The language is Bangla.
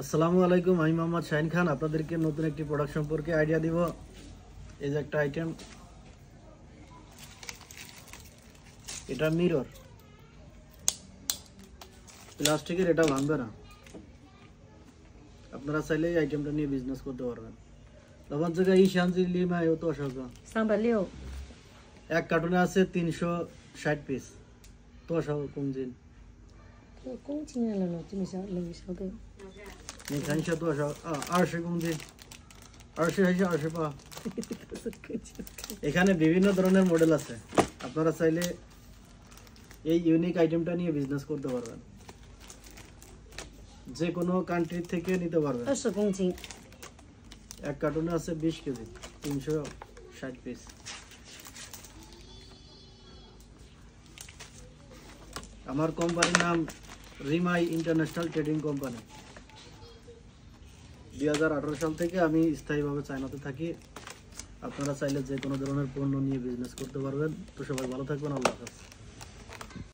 আসসালামু আলাইকুম, আমি মোহাম্মদ শাহিন খান। আপনাদেরকে নতুন একটি প্রোডাক্ট সম্পর্কে আইডিয়া দিব। এই যে একটা আইটেম, এটা মিরর প্লাস্টিকের, এটা ভাঙবে না। আপনারা চাইলে এই আইটেমটা নিয়ে বিজনেস করতে পারবেন। তখন থেকে এই শান্তি লিমা এত অসহজ। 360，এক কার্টুনে আছে 360 পিস, তো সব কমজিন 这公斤了咯，这么小，那么小个。 你看一下多少啊？20公斤，20还是28？এখানে বিভিন্ন ধরনের মডেল আছে। আপনারা চাইলে এই ইউনিক আইটেমটা নিয়ে বিজনেস করতে পারবেন। যে কোনো কান্ট্রি থেকে নিতে পারবেন। 20公斤，এক কার্টুনে আছে 20 কেজি, 360 পিস। আমার কোম্পানির নাম রিমাই ইন্টারন্যাশনাল ট্রেডিং কোম্পানি। 2018 সাল থেকে আমি স্থায়ীভাবে চায়নাতে থাকি। আপনারা চাইলে যে কোনো ধরনের পণ্য নিয়ে বিজনেস করতে পারবেন। তো সবাই ভালো থাকবেন, আল্লাহ হাফেজ।